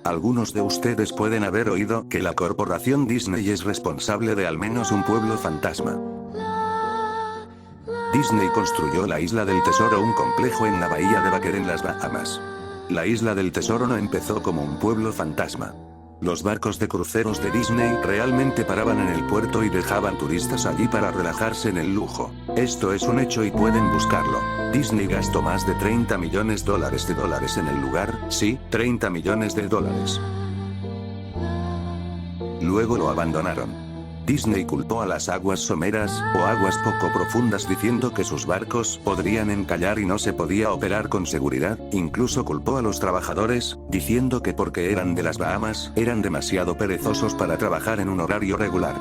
Algunos de ustedes pueden haber oído que la corporación Disney es responsable de al menos un pueblo fantasma. Disney construyó la Isla del Tesoro, un complejo en la bahía de Baker en las Bahamas. La Isla del Tesoro no empezó como un pueblo fantasma. Los barcos de cruceros de Disney realmente paraban en el puerto y dejaban turistas allí para relajarse en el lujo. Esto es un hecho y pueden buscarlo. Disney gastó más de 30 millones de dólares en el lugar, sí, 30 millones de dólares. Luego lo abandonaron. Disney culpó a las aguas someras, o aguas poco profundas, diciendo que sus barcos podrían encallar y no se podía operar con seguridad. Incluso culpó a los trabajadores, diciendo que porque eran de las Bahamas, eran demasiado perezosos para trabajar en un horario regular.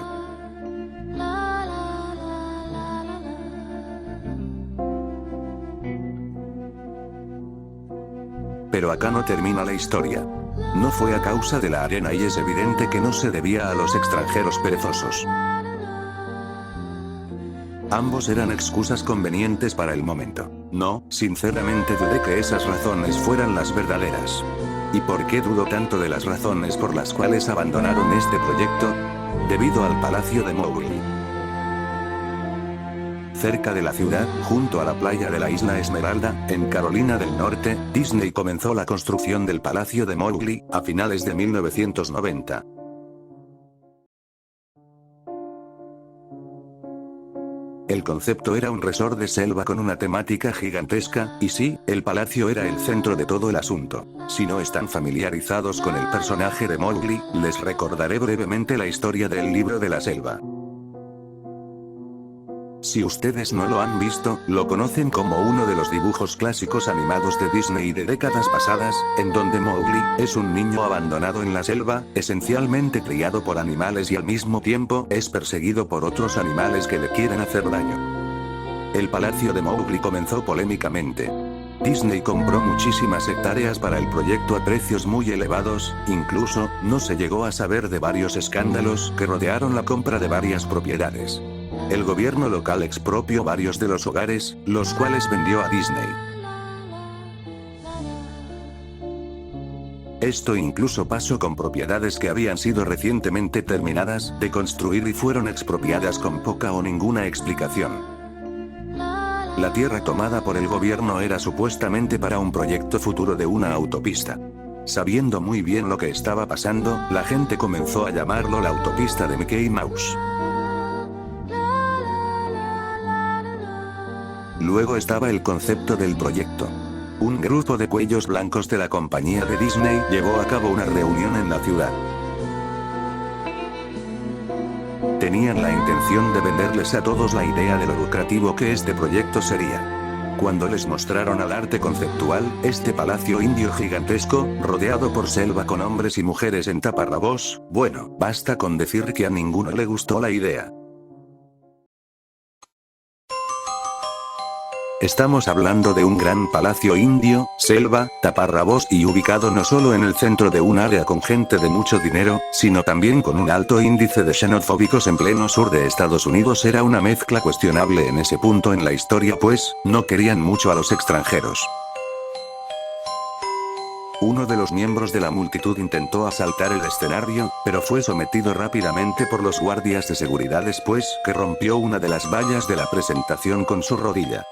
Pero acá no termina la historia. No fue a causa de la arena y es evidente que no se debía a los extranjeros perezosos. Ambos eran excusas convenientes para el momento. No, sinceramente dudé que esas razones fueran las verdaderas. ¿Y por qué dudo tanto de las razones por las cuales abandonaron este proyecto? Debido al Palacio de Mowgli. Cerca de la ciudad, junto a la playa de la isla Esmeralda, en Carolina del Norte, Disney comenzó la construcción del Palacio de Mowgli, a finales de 1990. El concepto era un resort de selva con una temática gigantesca, y sí, el palacio era el centro de todo el asunto. Si no están familiarizados con el personaje de Mowgli, les recordaré brevemente la historia del libro de la selva. Si ustedes no lo han visto, lo conocen como uno de los dibujos clásicos animados de Disney de décadas pasadas, en donde Mowgli es un niño abandonado en la selva, esencialmente criado por animales y al mismo tiempo es perseguido por otros animales que le quieren hacer daño. El Palacio de Mowgli comenzó polémicamente. Disney compró muchísimas hectáreas para el proyecto a precios muy elevados, incluso, no se llegó a saber de varios escándalos que rodearon la compra de varias propiedades. El gobierno local expropió varios de los hogares, los cuales vendió a Disney. Esto incluso pasó con propiedades que habían sido recientemente terminadas de construir y fueron expropiadas con poca o ninguna explicación. La tierra tomada por el gobierno era supuestamente para un proyecto futuro de una autopista. Sabiendo muy bien lo que estaba pasando, la gente comenzó a llamarlo la autopista de Mickey Mouse. Luego estaba el concepto del proyecto. Un grupo de cuellos blancos de la compañía de Disney llevó a cabo una reunión en la ciudad. Tenían la intención de venderles a todos la idea de lo lucrativo que este proyecto sería. Cuando les mostraron al arte conceptual, este palacio indio gigantesco, rodeado por selva con hombres y mujeres en taparrabos, bueno, basta con decir que a ninguno le gustó la idea. Estamos hablando de un gran palacio indio, selva, taparrabos y ubicado no solo en el centro de un área con gente de mucho dinero, sino también con un alto índice de xenofóbicos en pleno sur de Estados Unidos. Era una mezcla cuestionable en ese punto en la historia, pues, no querían mucho a los extranjeros. Uno de los miembros de la multitud intentó asaltar el escenario, pero fue sometido rápidamente por los guardias de seguridad después que rompió una de las vallas de la presentación con su rodilla.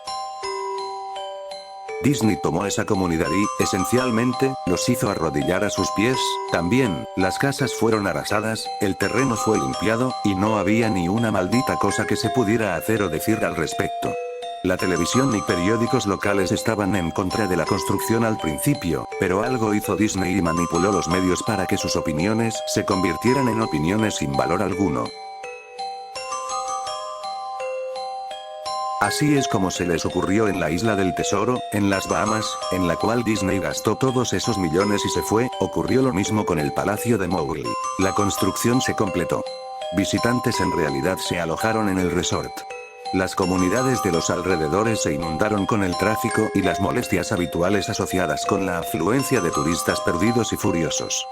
Disney tomó esa comunidad y, esencialmente, los hizo arrodillar a sus pies. También, las casas fueron arrasadas, el terreno fue limpiado, y no había ni una maldita cosa que se pudiera hacer o decir al respecto. La televisión y periódicos locales estaban en contra de la construcción al principio, pero algo hizo Disney y manipuló los medios para que sus opiniones se convirtieran en opiniones sin valor alguno. Así es como se les ocurrió en la Isla del Tesoro, en las Bahamas, en la cual Disney gastó todos esos millones y se fue. Ocurrió lo mismo con el Palacio de Mowgli. La construcción se completó. Visitantes en realidad se alojaron en el resort. Las comunidades de los alrededores se inundaron con el tráfico y las molestias habituales asociadas con la afluencia de turistas perdidos y furiosos.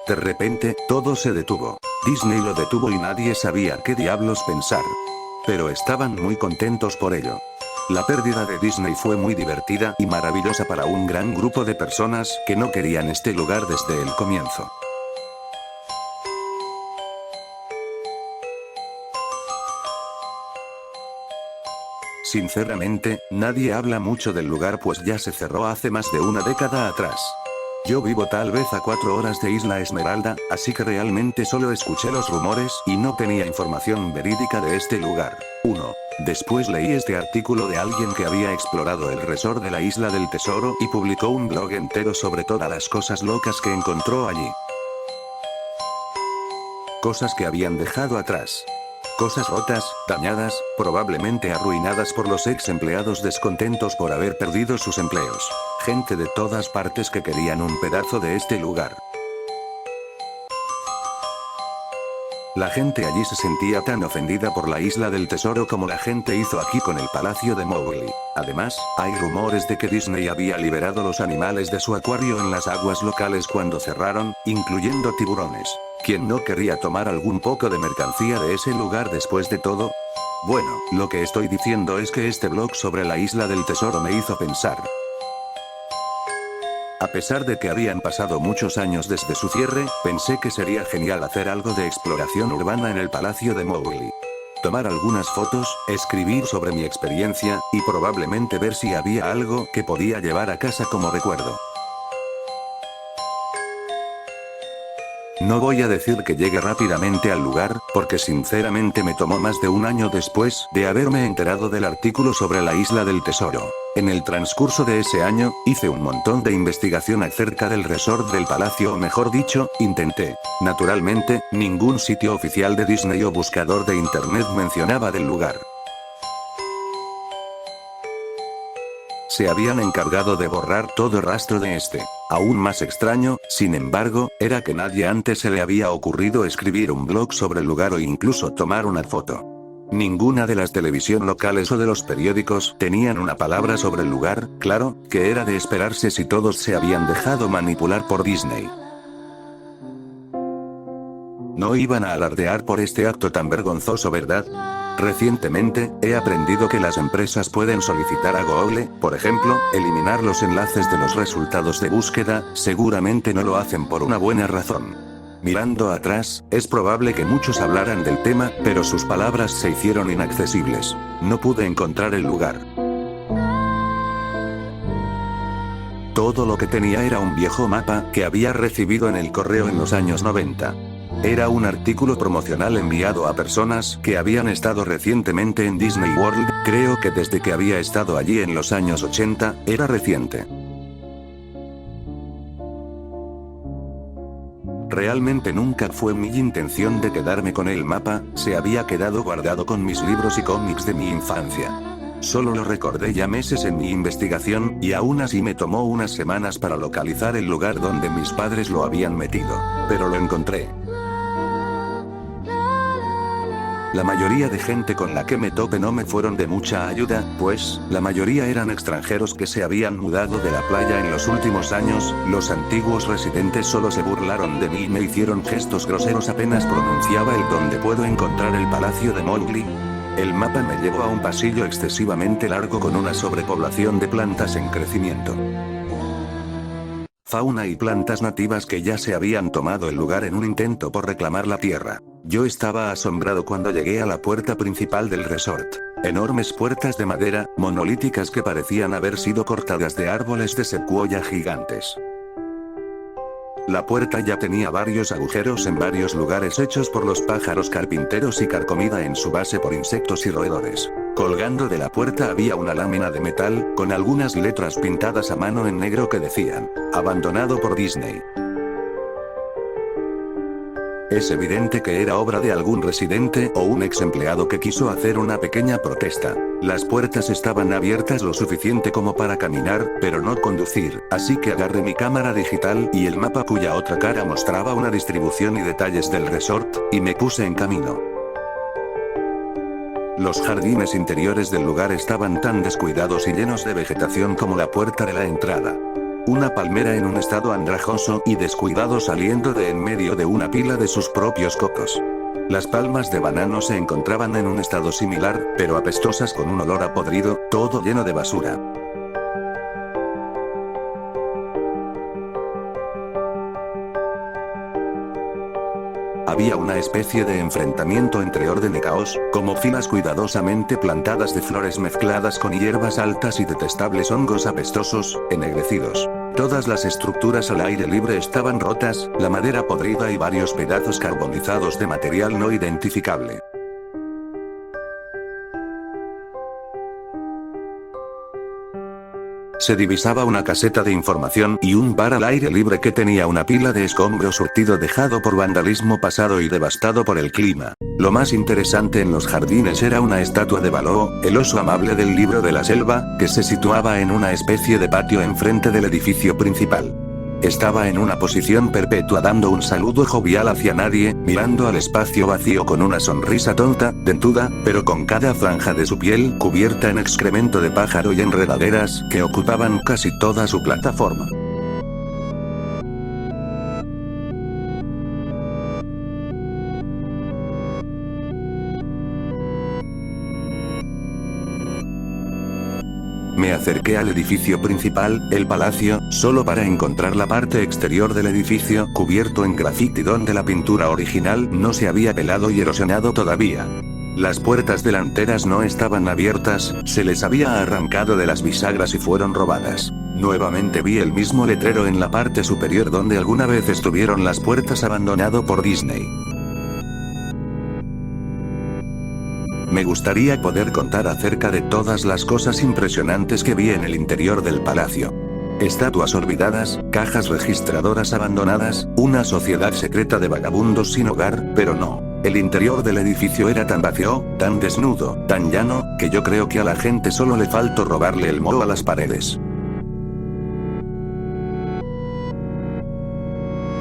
De repente, todo se detuvo. Disney lo detuvo y nadie sabía qué diablos pensar. Pero estaban muy contentos por ello. La pérdida de Disney fue muy divertida y maravillosa para un gran grupo de personas que no querían este lugar desde el comienzo. Sinceramente, nadie habla mucho del lugar pues ya se cerró hace más de una década atrás. Yo vivo tal vez a 4 horas de Isla Esmeralda, así que realmente solo escuché los rumores y no tenía información verídica de este lugar. 1. Después leí este artículo de alguien que había explorado el resort de la Isla del Tesoro y publicó un blog entero sobre todas las cosas locas que encontró allí. Cosas que habían dejado atrás. Cosas rotas, dañadas, probablemente arruinadas por los ex empleados descontentos por haber perdido sus empleos. Gente de todas partes que querían un pedazo de este lugar. La gente allí se sentía tan ofendida por la Isla del Tesoro como la gente hizo aquí con el Palacio de Mowgli. Además, hay rumores de que Disney había liberado los animales de su acuario en las aguas locales cuando cerraron, incluyendo tiburones. ¿Quién no querría tomar algún poco de mercancía de ese lugar después de todo? Bueno, lo que estoy diciendo es que este blog sobre la Isla del Tesoro me hizo pensar. A pesar de que habían pasado muchos años desde su cierre, pensé que sería genial hacer algo de exploración urbana en el Palacio de Mowgli. Tomar algunas fotos, escribir sobre mi experiencia, y probablemente ver si había algo que podía llevar a casa como recuerdo. No voy a decir que llegue rápidamente al lugar, porque sinceramente me tomó más de un año después de haberme enterado del artículo sobre la Isla del Tesoro. En el transcurso de ese año, hice un montón de investigación acerca del resort del palacio o mejor dicho, intenté. Naturalmente, ningún sitio oficial de Disney o buscador de internet mencionaba del lugar. Se habían encargado de borrar todo rastro de este. Aún más extraño, sin embargo, era que nadie antes se le había ocurrido escribir un blog sobre el lugar o incluso tomar una foto. Ninguna de las televisión locales o de los periódicos tenían una palabra sobre el lugar, claro, que era de esperarse si todos se habían dejado manipular por Disney. No iban a alardear por este acto tan vergonzoso, ¿verdad? Recientemente, he aprendido que las empresas pueden solicitar a Google, por ejemplo, eliminar los enlaces de los resultados de búsqueda, seguramente no lo hacen por una buena razón. Mirando atrás, es probable que muchos hablaran del tema, pero sus palabras se hicieron inaccesibles. No pude encontrar el lugar. Todo lo que tenía era un viejo mapa que había recibido en el correo en los años 90. Era un artículo promocional enviado a personas que habían estado recientemente en Disney World, creo que desde que había estado allí en los años 80, era reciente. Realmente nunca fue mi intención de quedarme con el mapa, se había quedado guardado con mis libros y cómics de mi infancia. Solo lo recordé ya meses en mi investigación, y aún así me tomó unas semanas para localizar el lugar donde mis padres lo habían metido. Pero lo encontré. La mayoría de gente con la que me topé no me fueron de mucha ayuda, pues, la mayoría eran extranjeros que se habían mudado de la playa en los últimos años, los antiguos residentes solo se burlaron de mí y me hicieron gestos groseros apenas pronunciaba el "¿Dónde puedo encontrar el Palacio de Mowgli?". El mapa me llevó a un pasillo excesivamente largo con una sobrepoblación de plantas en crecimiento. Fauna y plantas nativas que ya se habían tomado el lugar en un intento por reclamar la tierra. Yo estaba asombrado cuando llegué a la puerta principal del resort. Enormes puertas de madera, monolíticas que parecían haber sido cortadas de árboles de secuoya gigantes. La puerta ya tenía varios agujeros en varios lugares hechos por los pájaros carpinteros y carcomida en su base por insectos y roedores. Colgando de la puerta había una lámina de metal, con algunas letras pintadas a mano en negro que decían, "Abandonado por Disney". Es evidente que era obra de algún residente o un ex empleado que quiso hacer una pequeña protesta. Las puertas estaban abiertas lo suficiente como para caminar, pero no conducir, así que agarré mi cámara digital y el mapa cuya otra cara mostraba una distribución y detalles del resort, y me puse en camino. Los jardines interiores del lugar estaban tan descuidados y llenos de vegetación como la puerta de la entrada. Una palmera en un estado andrajoso y descuidado saliendo de en medio de una pila de sus propios cocos. Las palmas de banano se encontraban en un estado similar, pero apestosas con un olor a podrido, todo lleno de basura. Había una especie de enfrentamiento entre orden y caos, como filas cuidadosamente plantadas de flores mezcladas con hierbas altas y detestables hongos apestosos, ennegrecidos. Todas las estructuras al aire libre estaban rotas, la madera podrida y varios pedazos carbonizados de material no identificable. Se divisaba una caseta de información y un bar al aire libre que tenía una pila de escombros surtido dejado por vandalismo pasado y devastado por el clima. Lo más interesante en los jardines era una estatua de Baloo, el oso amable del libro de la selva, que se situaba en una especie de patio enfrente del edificio principal. Estaba en una posición perpetua dando un saludo jovial hacia nadie, mirando al espacio vacío con una sonrisa tonta, dentuda, pero con cada franja de su piel cubierta en excremento de pájaro y enredaderas que ocupaban casi toda su plataforma. Me acerqué al edificio principal, el palacio, solo para encontrar la parte exterior del edificio cubierto en grafiti donde la pintura original no se había pelado y erosionado todavía. Las puertas delanteras no estaban abiertas, se les había arrancado de las bisagras y fueron robadas. Nuevamente vi el mismo letrero en la parte superior donde alguna vez estuvieron las puertas abandonado por Disney. Me gustaría poder contar acerca de todas las cosas impresionantes que vi en el interior del palacio. Estatuas olvidadas, cajas registradoras abandonadas, una sociedad secreta de vagabundos sin hogar, pero no. El interior del edificio era tan vacío, tan desnudo, tan llano, que yo creo que a la gente solo le faltó robarle el moho a las paredes.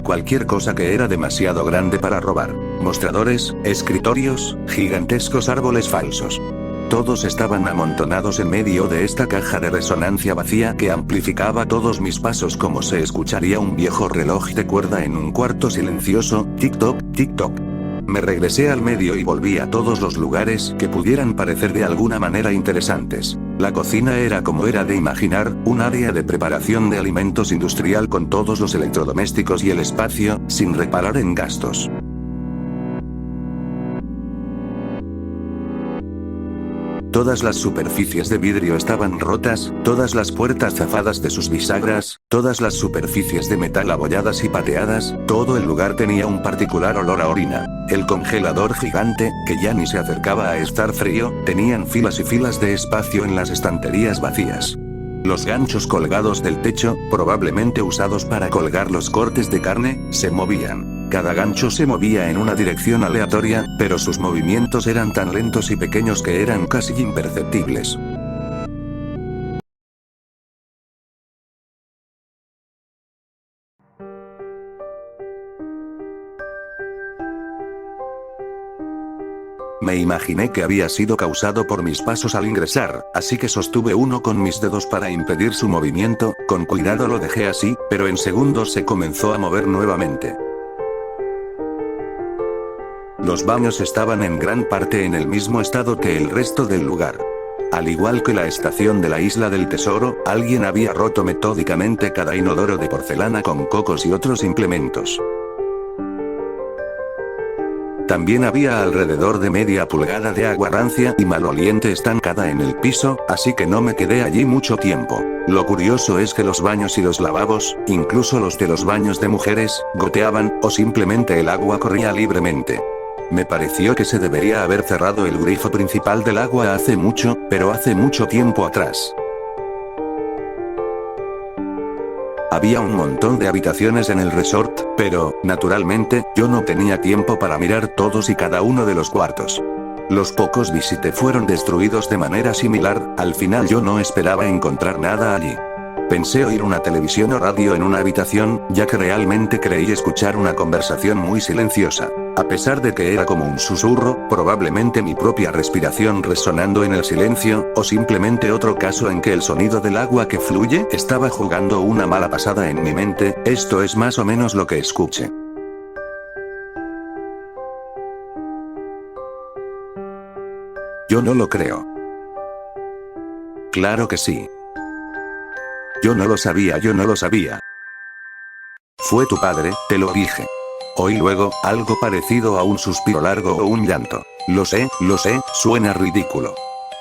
Cualquier cosa que era demasiado grande para robar. Mostradores, escritorios, gigantescos árboles falsos. Todos estaban amontonados en medio de esta caja de resonancia vacía que amplificaba todos mis pasos como se escucharía un viejo reloj de cuerda en un cuarto silencioso, tic-toc, tic-toc. Me regresé al medio y volví a todos los lugares que pudieran parecer de alguna manera interesantes. La cocina era como era de imaginar, un área de preparación de alimentos industrial con todos los electrodomésticos y el espacio, sin reparar en gastos. Todas las superficies de vidrio estaban rotas, todas las puertas zafadas de sus bisagras, todas las superficies de metal abolladas y pateadas, todo el lugar tenía un particular olor a orina. El congelador gigante, que ya ni se acercaba a estar frío, tenían filas y filas de espacio en las estanterías vacías. Los ganchos colgados del techo, probablemente usados para colgar los cortes de carne, se movían. Cada gancho se movía en una dirección aleatoria, pero sus movimientos eran tan lentos y pequeños que eran casi imperceptibles. Me imaginé que había sido causado por mis pasos al ingresar, así que sostuve uno con mis dedos para impedir su movimiento, con cuidado lo dejé así, pero en segundos se comenzó a mover nuevamente. Los baños estaban en gran parte en el mismo estado que el resto del lugar. Al igual que la estación de la Isla del Tesoro, alguien había roto metódicamente cada inodoro de porcelana con cocos y otros implementos. También había alrededor de media pulgada de agua rancia y maloliente estancada en el piso, así que no me quedé allí mucho tiempo. Lo curioso es que los baños y los lavabos, incluso los de los baños de mujeres, goteaban, o simplemente el agua corría libremente. Me pareció que se debería haber cerrado el grifo principal del agua hace mucho, pero hace mucho tiempo atrás. Había un montón de habitaciones en el resort, pero, naturalmente, yo no tenía tiempo para mirar todos y cada uno de los cuartos. Los pocos visité fueron destruidos de manera similar, al final yo no esperaba encontrar nada allí. Pensé oír una televisión o radio en una habitación, ya que realmente creí escuchar una conversación muy silenciosa. A pesar de que era como un susurro, probablemente mi propia respiración resonando en el silencio, o simplemente otro caso en que el sonido del agua que fluye estaba jugando una mala pasada en mi mente, esto es más o menos lo que escuché. Yo no lo creo. Claro que sí. Yo no lo sabía, yo no lo sabía. Fue tu padre, te lo dije. Oí luego, algo parecido a un suspiro largo o un llanto. Lo sé, suena ridículo.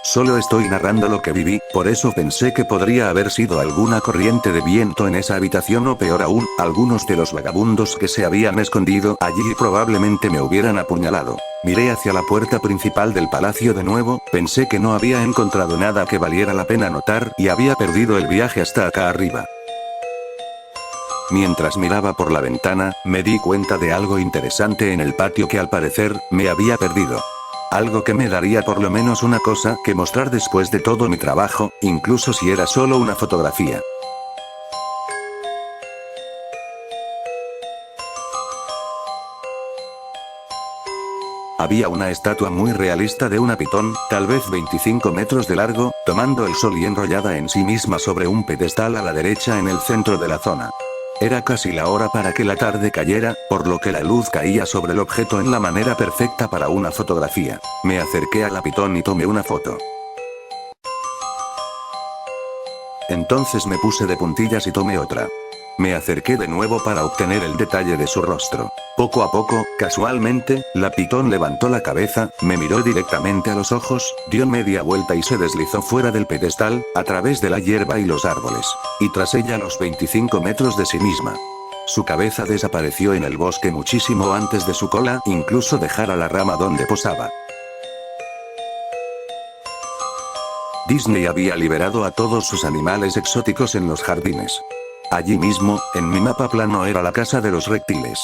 Solo estoy narrando lo que viví, por eso pensé que podría haber sido alguna corriente de viento en esa habitación o peor aún, algunos de los vagabundos que se habían escondido allí probablemente me hubieran apuñalado. Miré hacia la puerta principal del palacio de nuevo, pensé que no había encontrado nada que valiera la pena notar y había perdido el viaje hasta acá arriba. Mientras miraba por la ventana, me di cuenta de algo interesante en el patio que al parecer, me había perdido. Algo que me daría por lo menos una cosa que mostrar después de todo mi trabajo, incluso si era solo una fotografía. Había una estatua muy realista de una pitón, tal vez 25 metros de largo, tomando el sol y enrollada en sí misma sobre un pedestal a la derecha en el centro de la zona. Era casi la hora para que la tarde cayera, por lo que la luz caía sobre el objeto en la manera perfecta para una fotografía. Me acerqué a la pitón y tomé una foto. Entonces me puse de puntillas y tomé otra. Me acerqué de nuevo para obtener el detalle de su rostro. Poco a poco, casualmente, la pitón levantó la cabeza, me miró directamente a los ojos, dio media vuelta y se deslizó fuera del pedestal, a través de la hierba y los árboles. Y tras ella a los 25 metros de sí misma. Su cabeza desapareció en el bosque muchísimo antes de su cola incluso dejar a la rama donde posaba. Disney había liberado a todos sus animales exóticos en los jardines. Allí mismo, en mi mapa plano era la casa de los reptiles.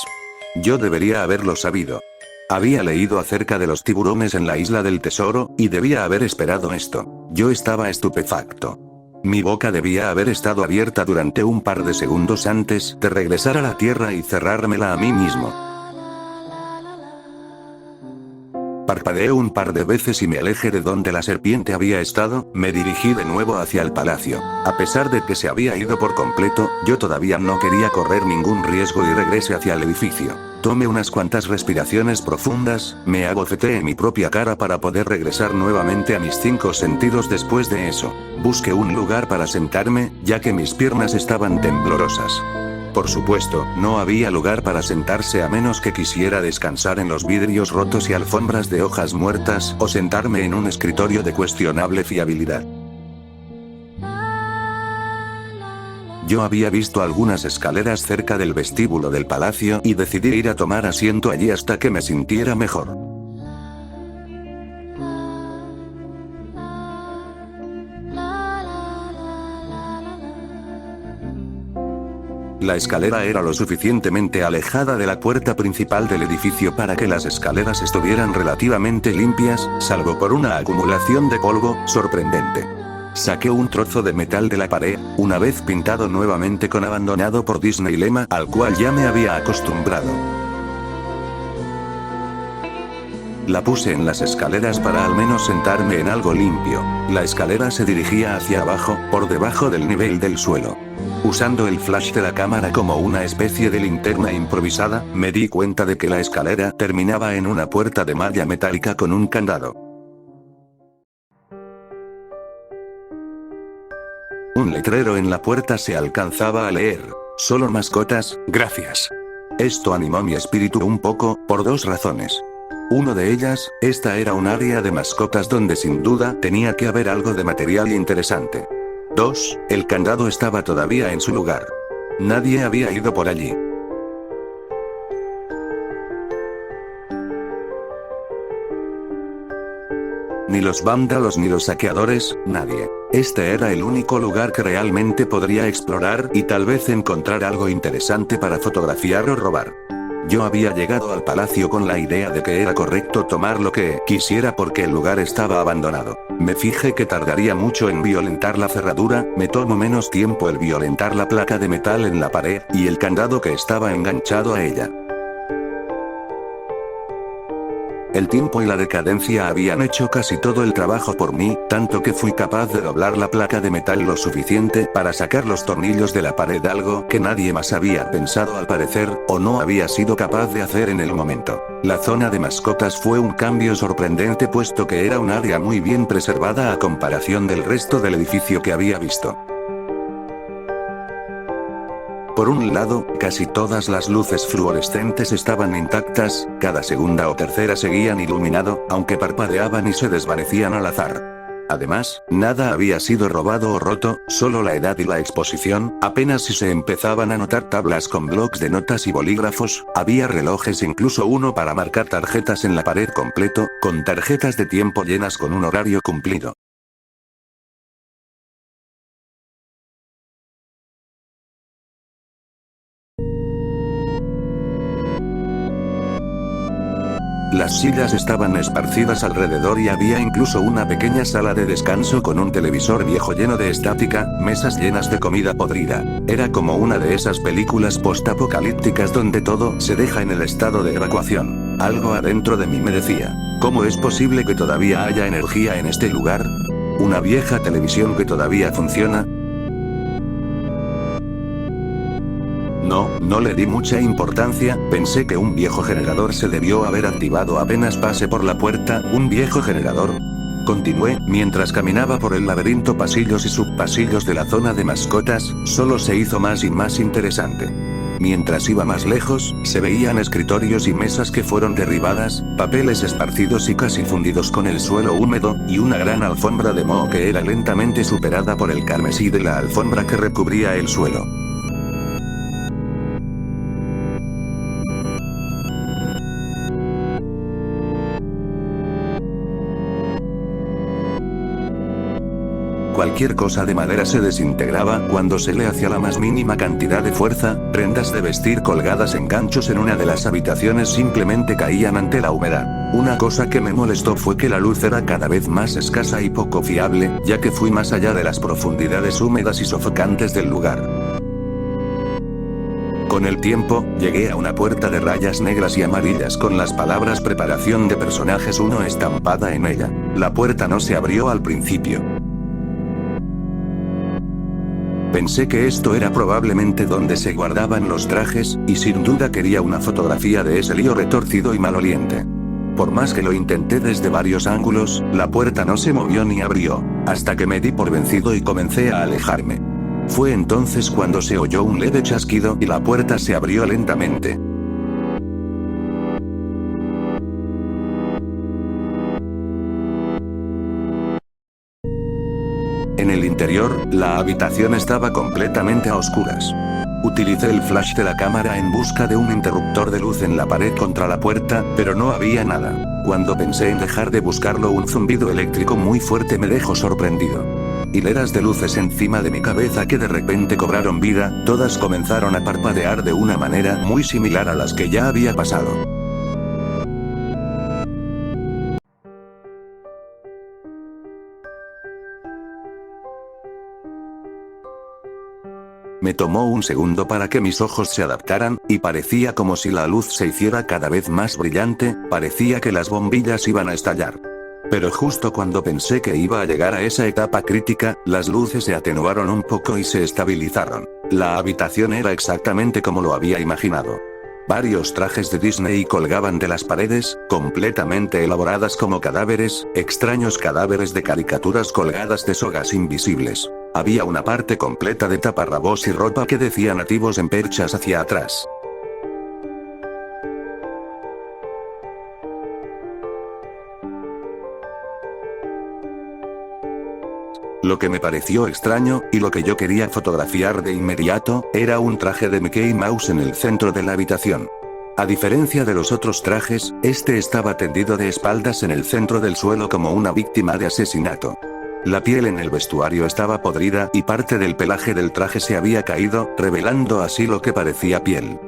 Yo debería haberlo sabido. Había leído acerca de los tiburones en la isla del tesoro, y debía haber esperado esto. Yo estaba estupefacto. Mi boca debía haber estado abierta durante un par de segundos antes de regresar a la tierra y cerrármela a mí mismo. Parpadeé un par de veces y me alejé de donde la serpiente había estado, me dirigí de nuevo hacia el palacio. A pesar de que se había ido por completo, yo todavía no quería correr ningún riesgo y regresé hacia el edificio. Tomé unas cuantas respiraciones profundas, me abofeteé en mi propia cara para poder regresar nuevamente a mis 5 sentidos después de eso. Busqué un lugar para sentarme, ya que mis piernas estaban temblorosas. Por supuesto, no había lugar para sentarse a menos que quisiera descansar en los vidrios rotos y alfombras de hojas muertas, o sentarme en un escritorio de cuestionable fiabilidad. Yo había visto algunas escaleras cerca del vestíbulo del palacio y decidí ir a tomar asiento allí hasta que me sintiera mejor. La escalera era lo suficientemente alejada de la puerta principal del edificio para que las escaleras estuvieran relativamente limpias, salvo por una acumulación de polvo sorprendente. Saqué un trozo de metal de la pared, una vez pintado nuevamente con abandonado por Disney lema al cual ya me había acostumbrado. La puse en las escaleras para al menos sentarme en algo limpio. La escalera se dirigía hacia abajo, por debajo del nivel del suelo. Usando el flash de la cámara como una especie de linterna improvisada, me di cuenta de que la escalera terminaba en una puerta de malla metálica con un candado. Un letrero en la puerta se alcanzaba a leer: "Solo mascotas, gracias". Esto animó mi espíritu un poco, por 2 razones. Una de ellas, esta era un área de mascotas donde sin duda tenía que haber algo de material interesante. 2, el candado estaba todavía en su lugar. Nadie había ido por allí. Ni los vándalos ni los saqueadores, nadie. Este era el único lugar que realmente podría explorar y tal vez encontrar algo interesante para fotografiar o robar. Yo había llegado al palacio con la idea de que era correcto tomar lo que quisiera porque el lugar estaba abandonado. Me fijé que tardaría mucho en violentar la cerradura, me tomó menos tiempo el violentar la placa de metal en la pared, y el candado que estaba enganchado a ella. El tiempo y la decadencia habían hecho casi todo el trabajo por mí, tanto que fui capaz de doblar la placa de metal lo suficiente para sacar los tornillos de la pared, algo que nadie más había pensado al parecer, o no había sido capaz de hacer en el momento. La zona de mascotas fue un cambio sorprendente puesto que era un área muy bien preservada a comparación del resto del edificio que había visto. Por un lado, casi todas las luces fluorescentes estaban intactas, cada segunda o tercera seguían iluminado, aunque parpadeaban y se desvanecían al azar. Además, nada había sido robado o roto, solo la edad y la exposición, apenas si se empezaban a notar tablas con blocs de notas y bolígrafos, había relojes, incluso uno para marcar tarjetas en la pared completo, con tarjetas de tiempo llenas con un horario cumplido. Las sillas estaban esparcidas alrededor y había incluso una pequeña sala de descanso con un televisor viejo lleno de estática, mesas llenas de comida podrida. Era como una de esas películas post-apocalípticas donde todo se deja en el estado de evacuación. Algo adentro de mí me decía, ¿cómo es posible que todavía haya energía en este lugar? ¿Una vieja televisión que todavía funciona? No le di mucha importancia, pensé que un viejo generador se debió haber activado apenas pase por la puerta, ¿un viejo generador? Continué, mientras caminaba por el laberinto pasillos y subpasillos de la zona de mascotas, solo se hizo más y más interesante. Mientras iba más lejos, se veían escritorios y mesas que fueron derribadas, papeles esparcidos y casi fundidos con el suelo húmedo, y una gran alfombra de moho que era lentamente superada por el carmesí de la alfombra que recubría el suelo. Cualquier cosa de madera se desintegraba cuando se le hacía la más mínima cantidad de fuerza, prendas de vestir colgadas en ganchos en una de las habitaciones simplemente caían ante la humedad. Una cosa que me molestó fue que la luz era cada vez más escasa y poco fiable, ya que fui más allá de las profundidades húmedas y sofocantes del lugar. Con el tiempo, llegué a una puerta de rayas negras y amarillas con las palabras preparación de personajes 1 estampada en ella. La puerta no se abrió al principio. Pensé que esto era probablemente donde se guardaban los trajes, y sin duda quería una fotografía de ese lío retorcido y maloliente. Por más que lo intenté desde varios ángulos, la puerta no se movió ni abrió, hasta que me di por vencido y comencé a alejarme. Fue entonces cuando se oyó un leve chasquido y la puerta se abrió lentamente. En el interior, la habitación estaba completamente a oscuras. Utilicé el flash de la cámara en busca de un interruptor de luz en la pared contra la puerta, pero no había nada. Cuando pensé en dejar de buscarlo, un zumbido eléctrico muy fuerte me dejó sorprendido. Hileras de luces encima de mi cabeza que de repente cobraron vida, todas comenzaron a parpadear de una manera muy similar a las que ya había pasado. Me tomó un segundo para que mis ojos se adaptaran, y parecía como si la luz se hiciera cada vez más brillante, parecía que las bombillas iban a estallar. Pero justo cuando pensé que iba a llegar a esa etapa crítica, las luces se atenuaron un poco y se estabilizaron. La habitación era exactamente como lo había imaginado. Varios trajes de Disney colgaban de las paredes, completamente elaboradas como cadáveres, extraños cadáveres de caricaturas colgadas de sogas invisibles. Había una parte completa de taparrabos y ropa que decía nativos en perchas hacia atrás. Lo que me pareció extraño, y lo que yo quería fotografiar de inmediato, era un traje de Mickey Mouse en el centro de la habitación. A diferencia de los otros trajes, este estaba tendido de espaldas en el centro del suelo como una víctima de asesinato. La piel en el vestuario estaba podrida y parte del pelaje del traje se había caído, revelando así lo que parecía piel.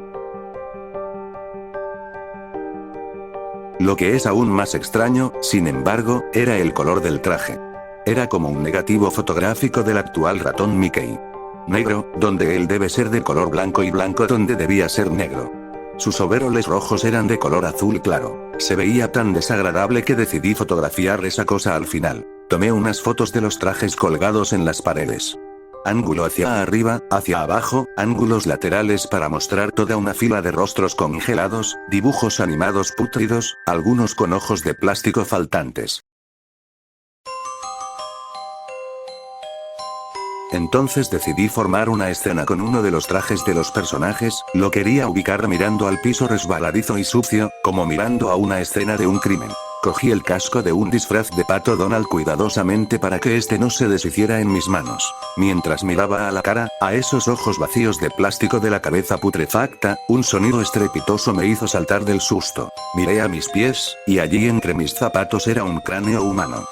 Lo que es aún más extraño, sin embargo, era el color del traje. Era como un negativo fotográfico del actual ratón Mickey. Negro, donde él debe ser de color blanco y blanco donde debía ser negro. Sus overoles rojos eran de color azul claro. Se veía tan desagradable que decidí fotografiar esa cosa al final. Tomé unas fotos de los trajes colgados en las paredes. Ángulo hacia arriba, hacia abajo, ángulos laterales para mostrar toda una fila de rostros congelados, dibujos animados pútridos, algunos con ojos de plástico faltantes. Entonces decidí formar una escena con uno de los trajes de los personajes, lo quería ubicar mirando al piso resbaladizo y sucio, como mirando a una escena de un crimen. Cogí el casco de un disfraz de Pato Donald cuidadosamente para que este no se deshiciera en mis manos. Mientras miraba a la cara, a esos ojos vacíos de plástico de la cabeza putrefacta, un sonido estrepitoso me hizo saltar del susto. Miré a mis pies, y allí entre mis zapatos era un cráneo humano.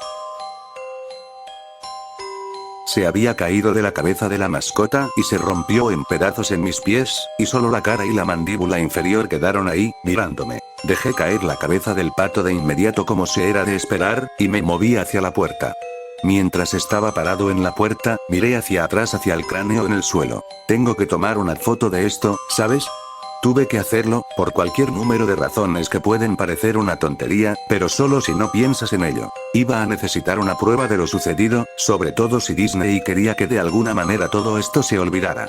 Se había caído de la cabeza de la mascota y se rompió en pedazos en mis pies, y solo la cara y la mandíbula inferior quedaron ahí, mirándome. Dejé caer la cabeza del pato de inmediato como se era de esperar, y me moví hacia la puerta. Mientras estaba parado en la puerta, miré hacia atrás hacia el cráneo en el suelo. Tengo que tomar una foto de esto, ¿sabes? Tuve que hacerlo, por cualquier número de razones que pueden parecer una tontería, pero solo si no piensas en ello. Iba a necesitar una prueba de lo sucedido, sobre todo si Disney quería que de alguna manera todo esto se olvidara.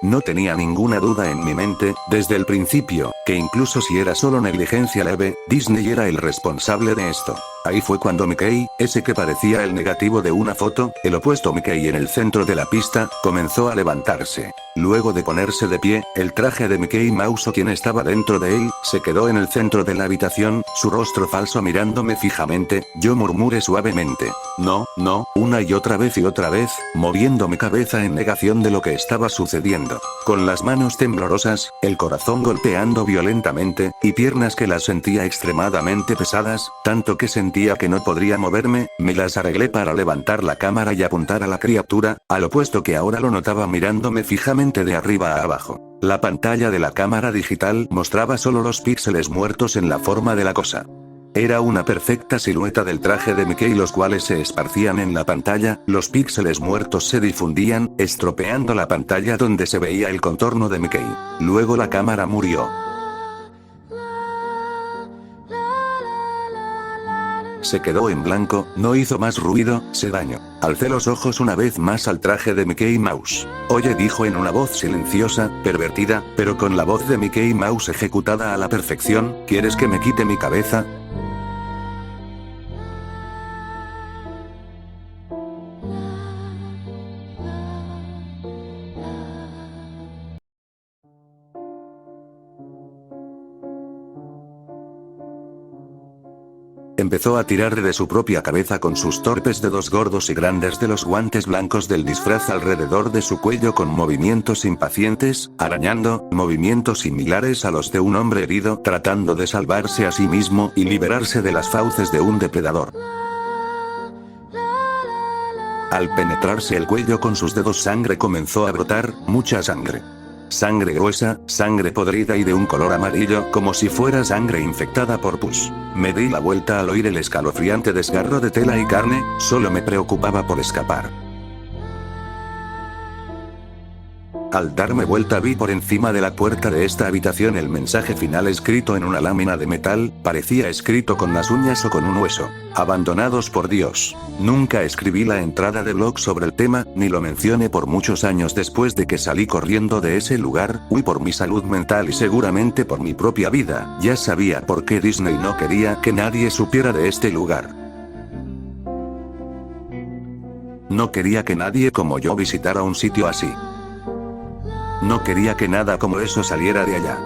No tenía ninguna duda en mi mente, desde el principio, que incluso si era solo negligencia leve, Disney era el responsable de esto. Ahí fue cuando Mickey, ese que parecía el negativo de una foto, el opuesto Mickey en el centro de la pista, comenzó a levantarse. Luego de ponerse de pie, el traje de Mickey Mouse o quien estaba dentro de él, se quedó en el centro de la habitación, su rostro falso mirándome fijamente. Yo murmuré suavemente: no, no, una y otra vez, moviendo mi cabeza en negación de lo que estaba sucediendo. Con las manos temblorosas, el corazón golpeando violentamente, y piernas que las sentía extremadamente pesadas, tanto que sentía que no podría moverme, me las arreglé para levantar la cámara y apuntar a la criatura, al opuesto que ahora lo notaba mirándome fijamente de arriba a abajo. La pantalla de la cámara digital mostraba solo los píxeles muertos en la forma de la cosa. Era una perfecta silueta del traje de Mickey, los cuales se esparcían en la pantalla, los píxeles muertos se difundían, estropeando la pantalla donde se veía el contorno de Mickey. Luego la cámara murió. Se quedó en blanco, no hizo más ruido, se dañó. Alcé los ojos una vez más al traje de Mickey Mouse. Oye, dijo en una voz silenciosa, pervertida, pero con la voz de Mickey Mouse ejecutada a la perfección: ¿quieres que me quite mi cabeza? Empezó a tirar de su propia cabeza con sus torpes dedos gordos y grandes de los guantes blancos del disfraz alrededor de su cuello con movimientos impacientes, arañando, movimientos similares a los de un hombre herido tratando de salvarse a sí mismo y liberarse de las fauces de un depredador. Al penetrarse el cuello con sus dedos, sangre comenzó a brotar, mucha sangre. Sangre gruesa, sangre podrida y de un color amarillo, como si fuera sangre infectada por pus. Me di la vuelta al oír el escalofriante desgarro de tela y carne, solo me preocupaba por escapar. Al darme vuelta vi por encima de la puerta de esta habitación el mensaje final escrito en una lámina de metal, parecía escrito con las uñas o con un hueso. Abandonados por Dios. Nunca escribí la entrada de blog sobre el tema, ni lo mencioné por muchos años después de que salí corriendo de ese lugar. Huí por mi salud mental y seguramente por mi propia vida. Ya sabía por qué Disney no quería que nadie supiera de este lugar. No quería que nadie como yo visitara un sitio así. No quería que nada como eso saliera de allá.